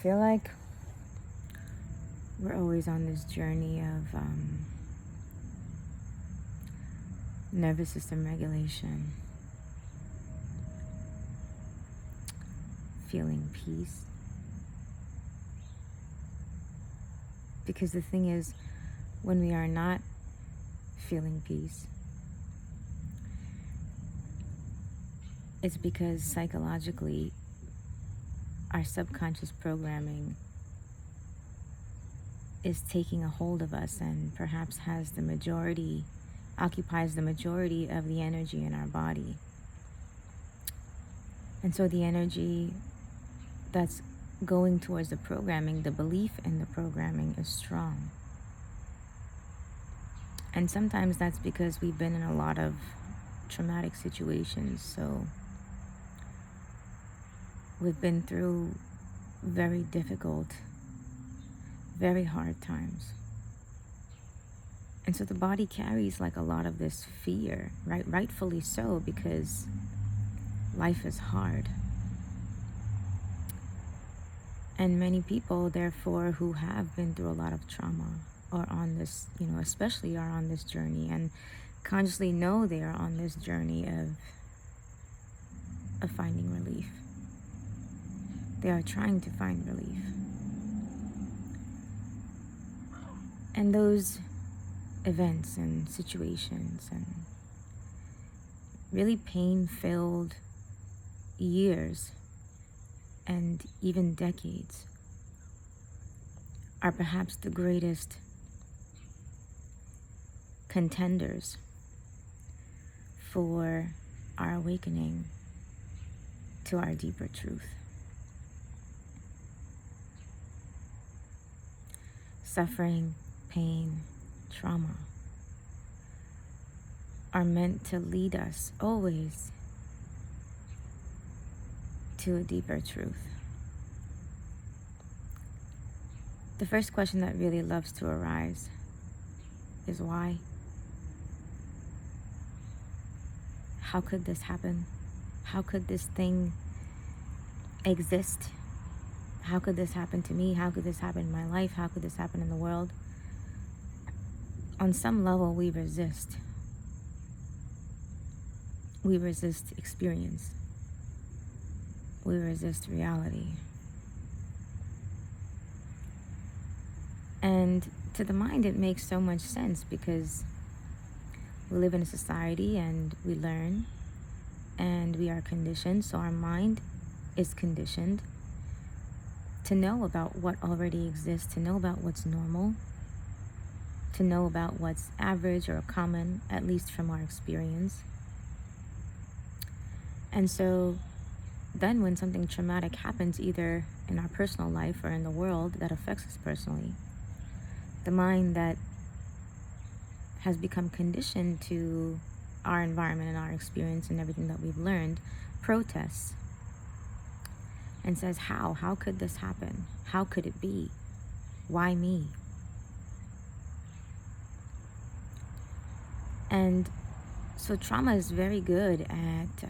feel like we're always on this journey of nervous system regulation, feeling peace. Because the thing is, when we are not feeling peace, it's because psychologically our subconscious programming is taking a hold of us and perhaps occupies the majority of the energy in our body. And so the energy that's going towards the programming, the belief in the programming is strong. And sometimes that's because we've been in a lot of traumatic situations. So we've been through very difficult, very hard times. And so the body carries like a lot of this fear, right? Rightfully so, because life is hard. And many people, therefore, who have been through a lot of trauma are on this, especially are on this journey and consciously know they are on this journey of finding relief. They are trying to find relief. And those events and situations and really pain-filled years and even decades are perhaps the greatest contenders for our awakening to our deeper truth. Suffering, pain, trauma are meant to lead us always to a deeper truth. The first question that really loves to arise is why? How could this happen? How could this thing exist? How could this happen to me? How could this happen in my life? How could this happen in the world? On some level, we resist. We resist experience. We resist reality. And to the mind, it makes so much sense because we live in a society and we learn and we are conditioned. So our mind is conditioned to know about what already exists, to know about what's normal, to know about what's average or common, at least from our experience. And so then when something traumatic happens, either in our personal life or in the world that affects us personally, the mind that has become conditioned to our environment and our experience and everything that we've learned protests and says, how? How could this happen? How could it be? Why me? And so trauma is very good at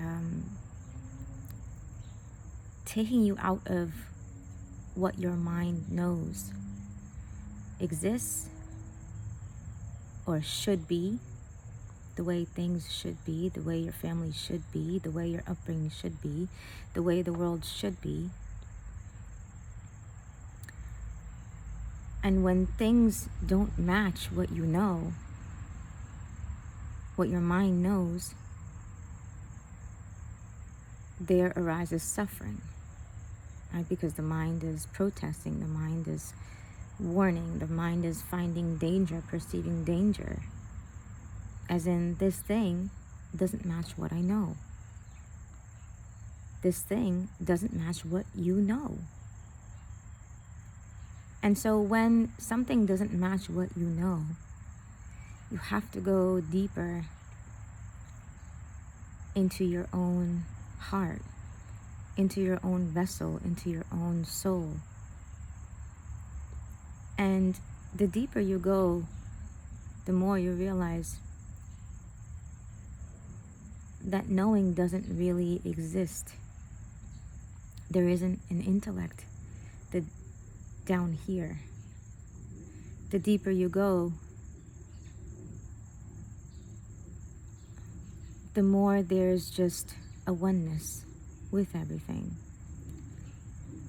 taking you out of what your mind knows exists or should be, the way things should be, the way your family should be, the way your upbringing should be, the way the world should be. And when things don't match what you know, what your mind knows, there arises suffering, right? Because the mind is protesting, the mind is warning, the mind is finding danger, perceiving danger. As in, this thing doesn't match what I know. This thing doesn't match what you know. And so when something doesn't match what you know, you have to go deeper into your own heart, into your own vessel, into your own soul. And the deeper you go, the more you realize that knowing doesn't really exist. There isn't an intellect. down here. The deeper you go, the more there's just a oneness with everything.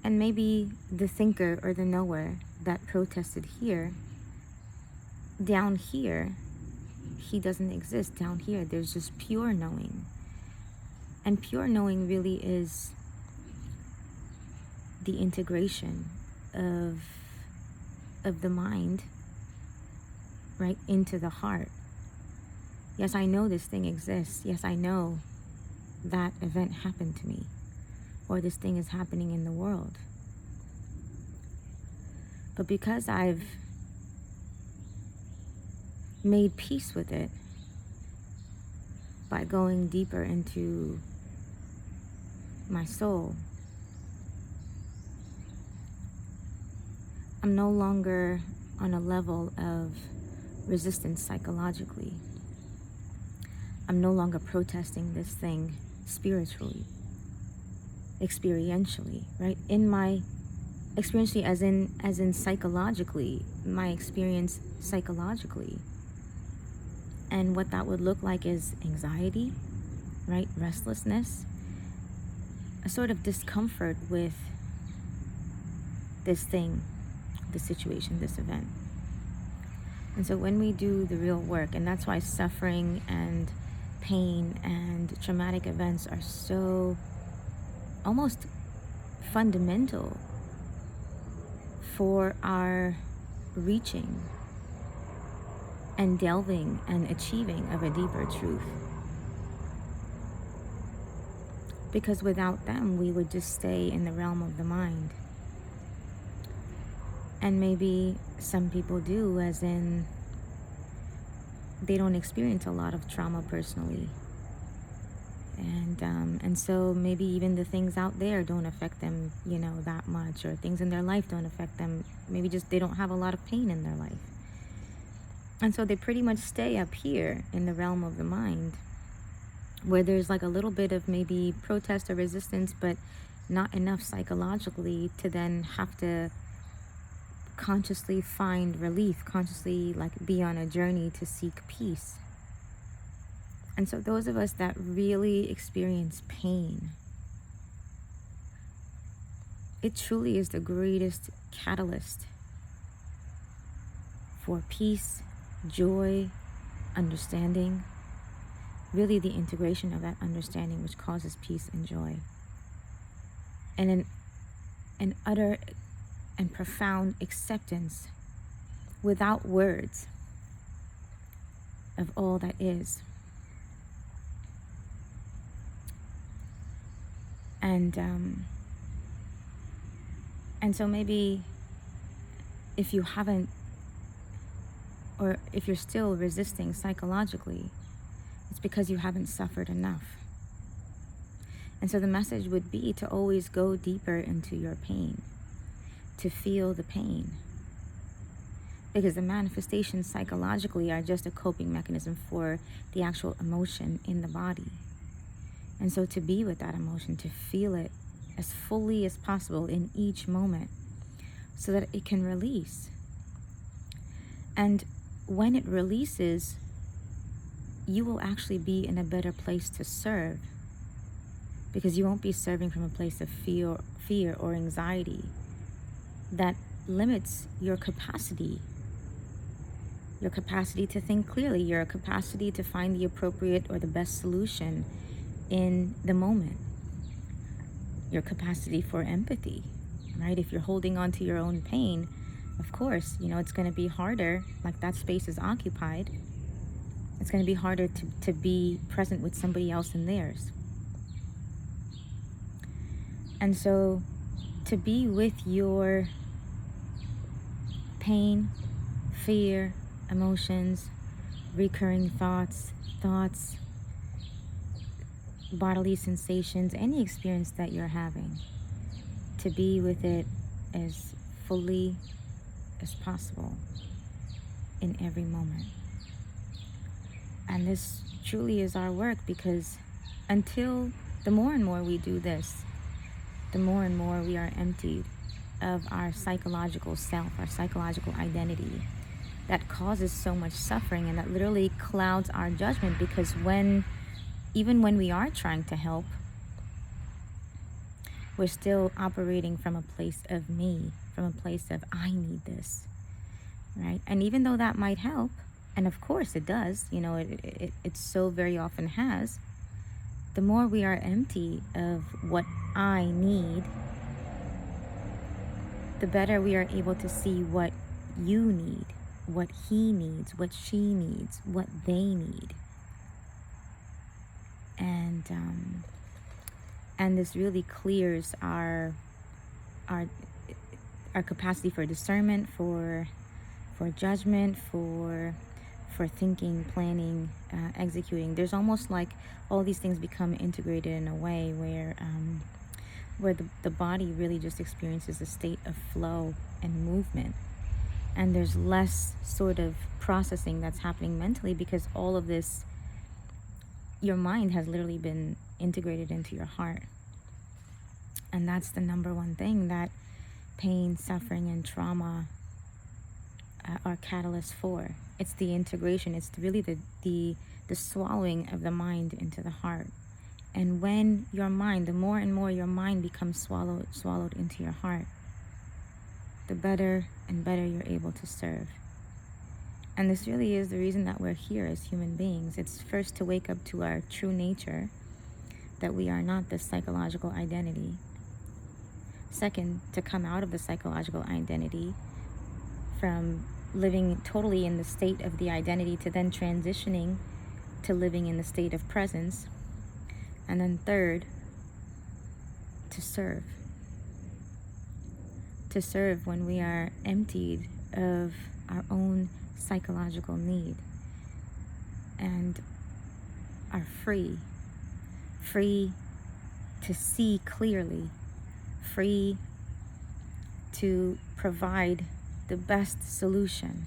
And maybe the thinker or the knower that protested here, down here, he doesn't exist. Down here, there's just pure knowing. And pure knowing really is the integration of the mind, right, into the heart. Yes, I know this thing exists. Yes, I know that event happened to me, or this thing is happening in the world. But because I've made peace with it by going deeper into my soul, I'm no longer on a level of resistance psychologically. I'm no longer protesting this thing spiritually, experientially, right? In my experientially, as in psychologically, my experience psychologically. And what that would look like is anxiety, right? Restlessness, a sort of discomfort with this thing, this situation, this event. And so when we do the real work, and that's why suffering and pain and traumatic events are so almost fundamental for our reaching and delving and achieving of a deeper truth. Because without them, we would just stay in the realm of the mind. And maybe some people do, as in they don't experience a lot of trauma personally. And so maybe even the things out there don't affect them, that much, or things in their life don't affect them. Maybe just they don't have a lot of pain in their life. And so they pretty much stay up here in the realm of the mind, where there's like a little bit of maybe protest or resistance, but not enough psychologically to then have to consciously find relief, consciously like be on a journey to seek peace. And so those of us that really experience pain, it truly is the greatest catalyst for peace, joy, understanding, really the integration of that understanding which causes peace and joy. And an utter and profound acceptance without words of all that is. And so maybe if you haven't, or if you're still resisting psychologically, it's because you haven't suffered enough. And so the message would be to always go deeper into your pain, to feel the pain. Because the manifestations psychologically are just a coping mechanism for the actual emotion in the body. And so to be with that emotion, to feel it as fully as possible in each moment so that it can release. And when it releases, you will actually be in a better place to serve, because you won't be serving from a place of fear or anxiety that limits your capacity to think clearly, your capacity to find the appropriate or the best solution in the moment, your capacity for empathy, right? If you're holding on to your own pain, of course, it's going to be harder, like that space is occupied. It's going to be harder to be present with somebody else in theirs. And so to be with your pain, fear, emotions, recurring thoughts, bodily sensations, any experience that you're having, to be with it as fully as possible in every moment. And this truly is our work, because until the more and more we do this, the more and more we are emptied of our psychological self, our psychological identity, that causes so much suffering and that literally clouds our judgment. Because even when we are trying to help, we're still operating from a place of me, from a place of I need this, right? And even though that might help, and of course it does, it so very often has, the more we are empty of what I need, the better we are able to see what you need, what he needs, what she needs, what they need. And this really clears our capacity for discernment, for judgment, for thinking, planning, executing. There's almost like all these things become integrated in a way where the body really just experiences a state of flow and movement. And there's less sort of processing that's happening mentally, because all of this, your mind has literally been integrated into your heart. And that's the number one thing that pain, suffering, and trauma are catalysts for. It's the integration. It's really the swallowing of the mind into the heart. And when your mind, the more and more your mind becomes swallowed into your heart, the better and better you're able to serve. And this really is the reason that we're here as human beings. It's first to wake up to our true nature, that we are not this psychological identity. Second, to come out of the psychological identity, from living totally in the state of the identity to then transitioning to living in the state of presence. And then third, to serve. To serve when we are emptied of our own psychological need and are free to see clearly, free to provide the best solution,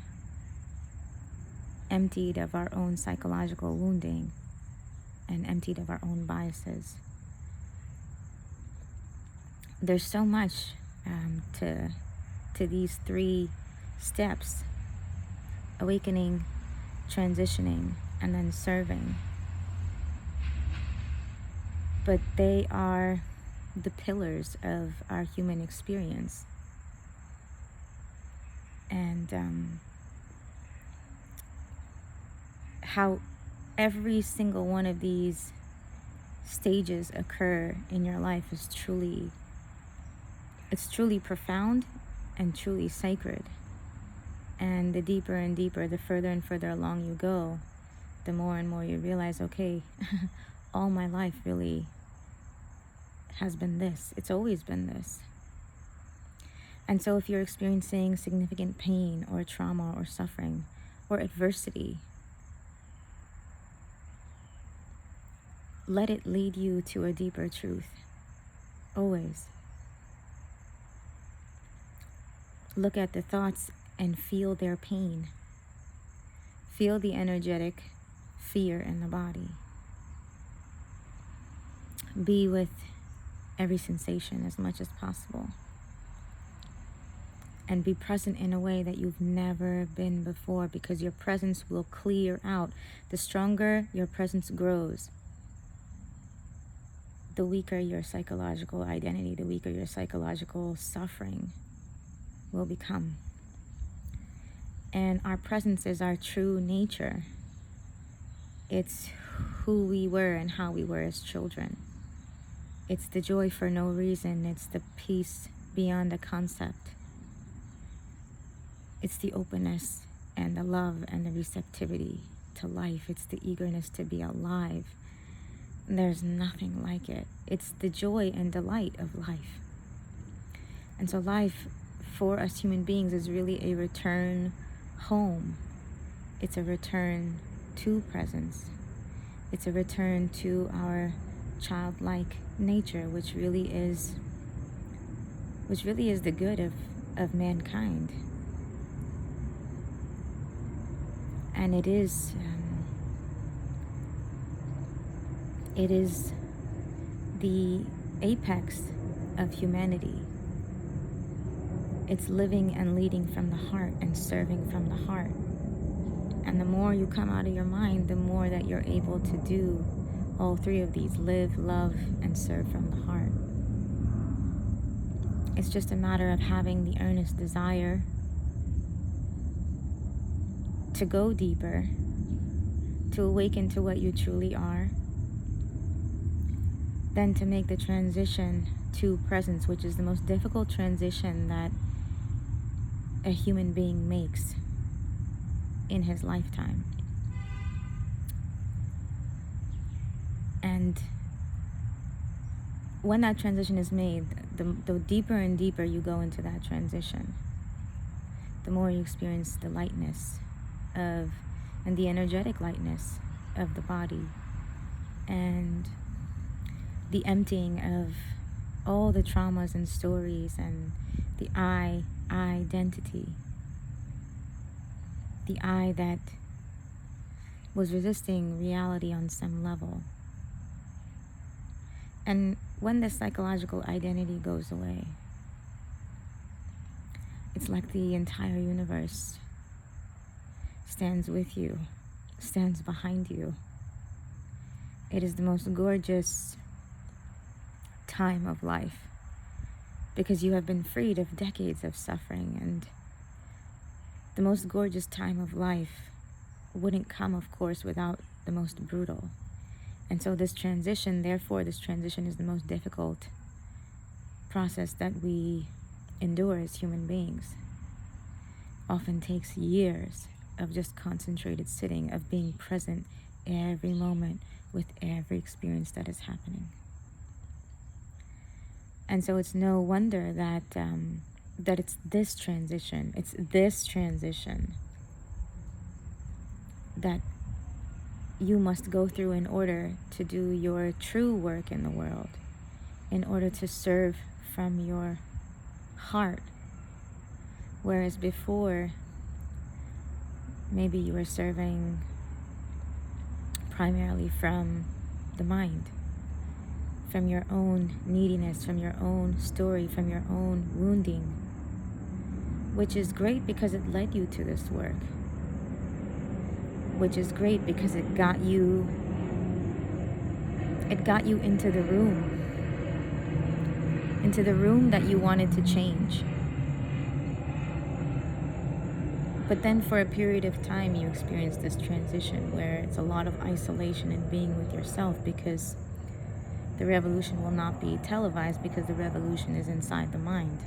emptied of our own psychological wounding and emptied of our own biases. There's so much to these 3 steps: awakening, transitioning, and then serving. But they are the pillars of our human experience. And how every single one of these stages occur in your life is truly profound and truly sacred. And the deeper and deeper, the further and further along you go, the more and more you realize, okay, all my life really has been this. It's always been this. And so if you're experiencing significant pain or trauma or suffering or adversity, let it lead you to a deeper truth. Always. Look at the thoughts and feel their pain. Feel the energetic fear in the body. Be with every sensation as much as possible. And be present in a way that you've never been before, because your presence will clear out. The stronger your presence grows, the weaker your psychological identity, the weaker your psychological suffering will become. And our presence is our true nature. It's who we were and how we were as children. It's the joy for no reason. It's the peace beyond the concept. It's the openness and the love and the receptivity to life. It's the eagerness to be alive. There's nothing like it. It's the joy and delight of life. And so life for us human beings is really a return home. It's a return to presence. It's a return to our childlike nature, which really is the good of mankind. And it is the apex of humanity. It's living and leading from the heart and serving from the heart. And the more you come out of your mind, the more that you're able to do all three of these: live, love, and serve from the heart. It's just a matter of having the earnest desire to go deeper, to awaken to what you truly are, then to make the transition to presence, which is the most difficult transition that a human being makes in his lifetime. And when that transition is made, the deeper and deeper you go into that transition, the more you experience the lightness of, and the energetic lightness of the body, and the emptying of all the traumas and stories and the I identity, the I that was resisting reality on some level. And when this psychological identity goes away, it's like the entire universe stands with you, stands behind you. It is the most gorgeous time of life because you have been freed of decades of suffering, and the most gorgeous time of life wouldn't come, of course, without the most brutal. And so this transition is the most difficult process that we endure as human beings. Often takes years of just concentrated sitting, of being present every moment with every experience that is happening. And so it's no wonder that it's this transition that you must go through in order to do your true work in the world, in order to serve from your heart. Whereas before, maybe you were serving primarily from the mind, from your own neediness, from your own story, from your own wounding, which is great because it led you to this work, which is great because it got you into the room that you wanted to change. But then for a period of time you experience this transition where it's a lot of isolation and being with yourself, because the revolution will not be televised, because the revolution is inside the mind.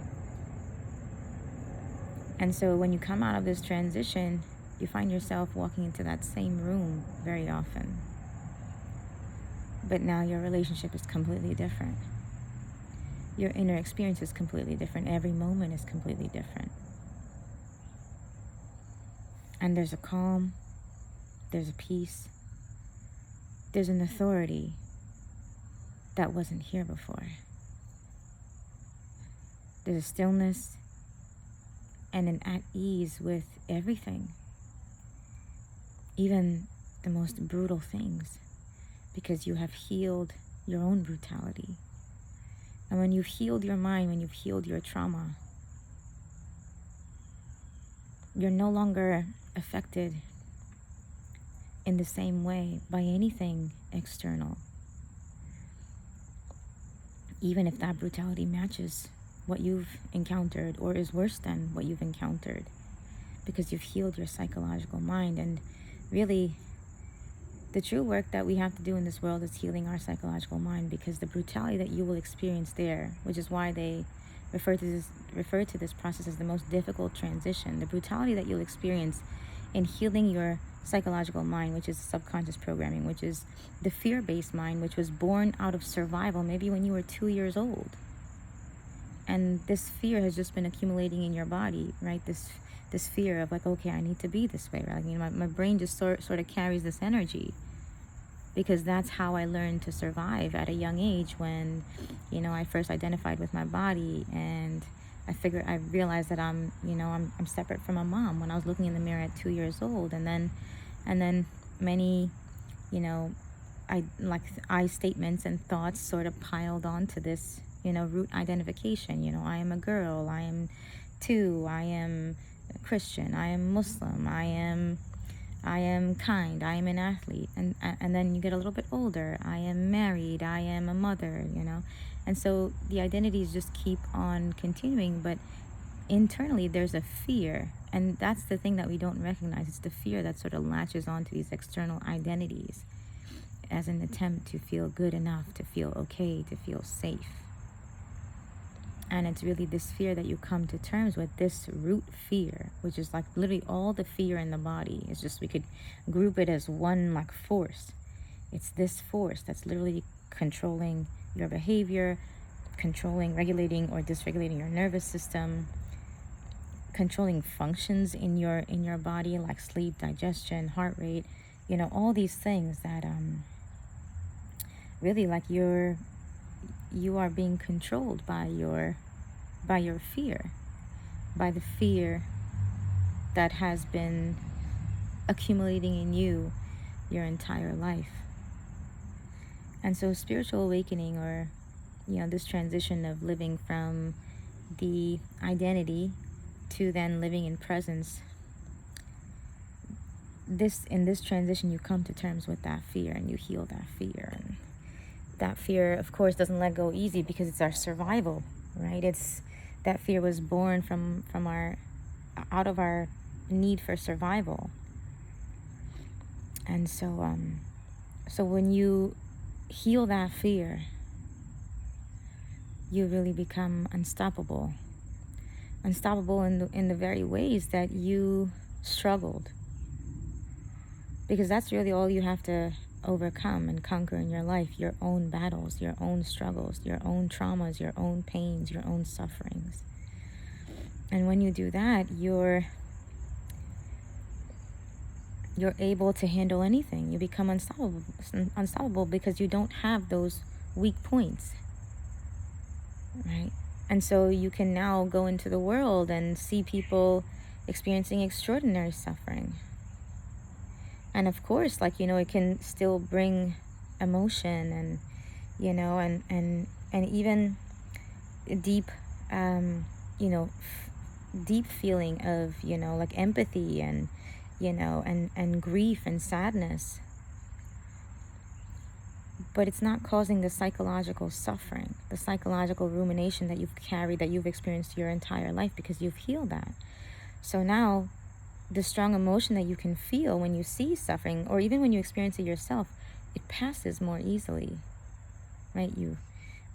And so when you come out of this transition, you find yourself walking into that same room very often. But now your relationship is completely different. Your inner experience is completely different. Every moment is completely different. And there's a calm, there's a peace, there's an authority that wasn't here before. There's a stillness and an at ease with everything, even the most brutal things, because you have healed your own brutality. And when you've healed your mind, when you've healed your trauma, you're no longer affected in the same way by anything external, even if that brutality matches what you've encountered or is worse than what you've encountered, because you've healed your psychological mind. And really, the true work that we have to do in this world is healing our psychological mind, because the brutality that you will experience there, which is why they refer to this process as the most difficult transition, the brutality that you'll experience in healing your psychological mind, which is subconscious programming, which is the fear-based mind, which was born out of survival, maybe when you were 2 years old. And this fear has just been accumulating in your body, right? This fear of like, okay, I need to be this way, right? My brain just sort of carries this energy, because that's how I learned to survive at a young age, when, I first identified with my body, and I realized that I'm separate from my mom when I was looking in the mirror at 2 years old. And then many, I statements and thoughts sort of piled onto this, root identification. I am a girl, I am, 2, I am Christian, I am Muslim, I am kind, I am an athlete. And then you get a little bit older, I am married, I am a mother, you know. And so the identities just keep on continuing, but internally there's a fear, and that's the thing that we don't recognize. It's the fear that sort of latches onto these external identities as an attempt to feel good enough, to feel okay, to feel safe. And it's really this fear that you come to terms with, this root fear, which is like literally all the fear in the body. It's just, we could group it as one like force. It's this force that's literally controlling your behavior, controlling, regulating or dysregulating your nervous system, controlling functions in your body like sleep, digestion, heart rate, you know, all these things that really like you are being controlled by your fear, by the fear that has been accumulating in you your entire life. And so spiritual awakening, or you know, this transition of living from the identity to then living in presence, in this transition you come to terms with that fear and you heal that fear. And that fear, of course, doesn't let go easy because it's our survival, right? It's that fear was born from out of our need for survival. And so so when you heal that fear, you really become unstoppable in the very ways that you struggled, because that's really all you have to overcome and conquer in your life: your own battles, your own struggles, your own traumas, your own pains, your own sufferings. And when you do that, you're able to handle anything. You become unstoppable because you don't have those weak points, right? And so you can now go into the world and see people experiencing extraordinary suffering. And of course, like, you know, it can still bring emotion and, you know, and even deep, you know, deep feeling of, you know, like empathy and, you know, and grief and sadness. But it's not causing the psychological suffering, the psychological rumination that you've carried, that you've experienced your entire life, because you've healed that. So now the strong emotion that you can feel when you see suffering, or even when you experience it yourself, it passes more easily, right?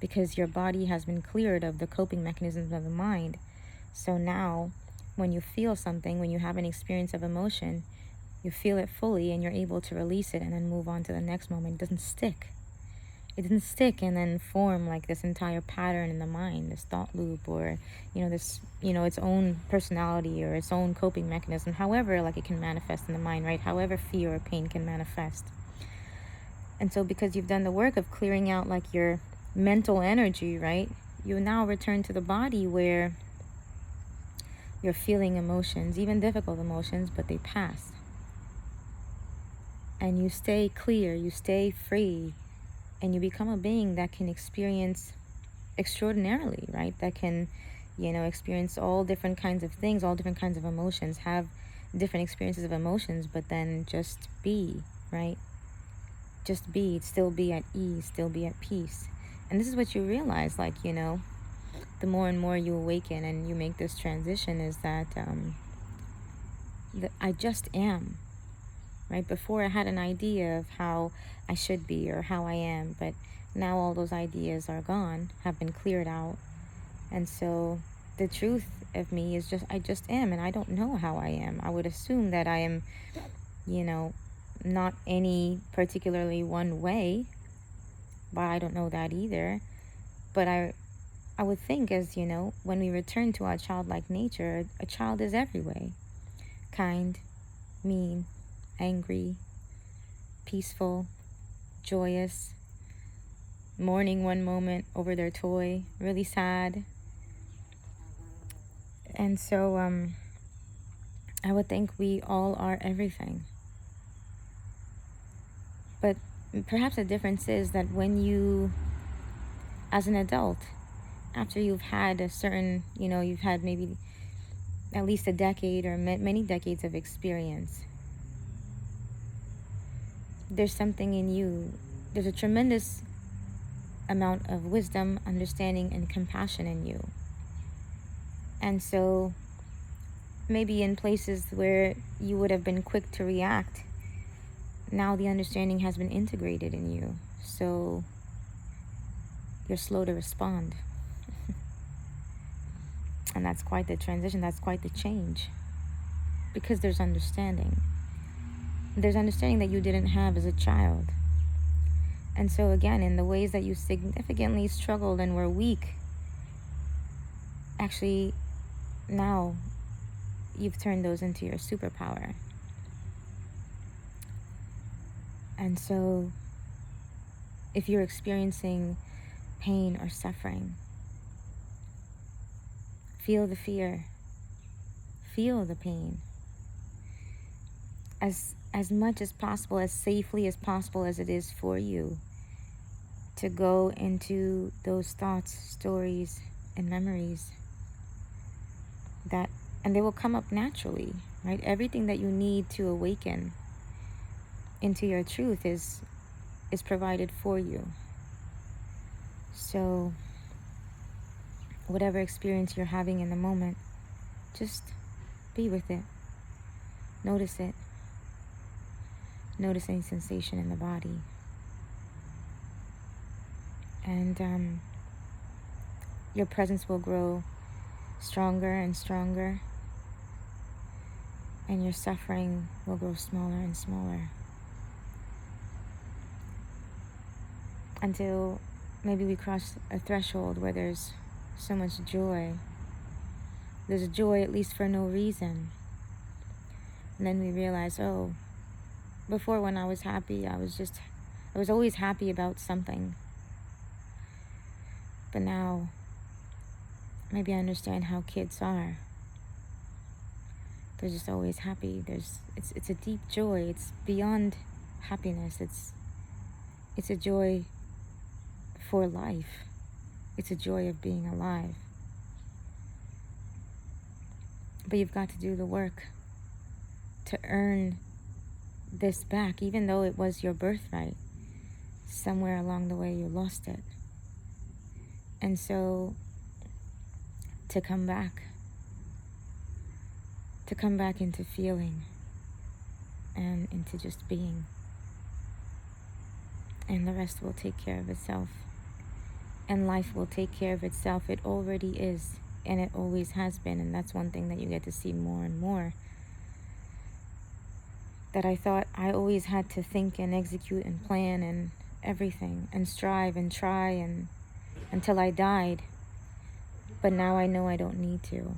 Because your body has been cleared of the coping mechanisms of the mind. So now when you feel something, when you have an experience of emotion, you feel it fully and you're able to release it and then move on to the next moment. It doesn't stick. It doesn't stick and then form like this entire pattern in the mind, this thought loop, or, you know, this, you know, its own personality or its own coping mechanism, however, like it can manifest in the mind, right? However fear or pain can manifest. And so because you've done the work of clearing out like your mental energy, right? You now return to the body where you're feeling emotions, even difficult emotions, but they pass. And you stay clear, you stay free, and you become a being that can experience extraordinarily, right? That can, you know, experience all different kinds of things, all different kinds of emotions, have different experiences of emotions, but then just be, right? Just be, still be at ease, still be at peace. And this is what you realize, like, you know, the more and more you awaken and you make this transition, is that I just am. Right? Before I had an idea of how I should be or how I am, but now all those ideas are gone, have been cleared out. And so the truth of me is just, I just am, and I don't know how I am. I would assume that I am, you know, not any particularly one way, but I don't know that either. But I would think, as you know, when we return to our childlike nature, a child is every way: kind, mean, angry, peaceful, joyous, mourning one moment over their toy, really sad. And so I would think we all are everything. But perhaps the difference is that when you, as an adult, after you've had a certain, you know, you've had maybe at least a decade or many decades of experience, there's something in you. There's a tremendous amount of wisdom, understanding, and compassion in you. And so maybe in places where you would have been quick to react, now the understanding has been integrated in you. So you're slow to respond. And that's quite the transition. That's quite the change. Because there's understanding. There's understanding that you didn't have as a child. And so again, in the ways that you significantly struggled and were weak, actually now you've turned those into your superpower. And so if you're experiencing pain or suffering, feel the fear, feel the pain. As much as possible, as safely as possible as it is for you to go into those thoughts, stories, and memories and they will come up naturally, right? Everything that you need to awaken into your truth is provided for you. So whatever experience you're having in the moment, just be with it. Notice it. Notice any sensation in the body. And your presence will grow stronger and stronger. And your suffering will grow smaller and smaller. Until maybe we cross a threshold where there's so much joy. There's a joy at least for no reason. And then we realize, oh, before when I was happy, I was always happy about something. But now, maybe I understand how kids are. They're just always happy. It's a deep joy. It's beyond happiness. It's a joy for life. It's a joy of being alive. But you've got to do the work to earn this back, even though it was your birthright. Somewhere along the way you lost it. And so to come back into feeling and into just being, and the rest will take care of itself, and life will take care of itself. It already is, and it always has been. And that's one thing that you get to see more and more, that I thought I always had to think and execute and plan and everything and strive and try and until I died. But now I know I don't need to.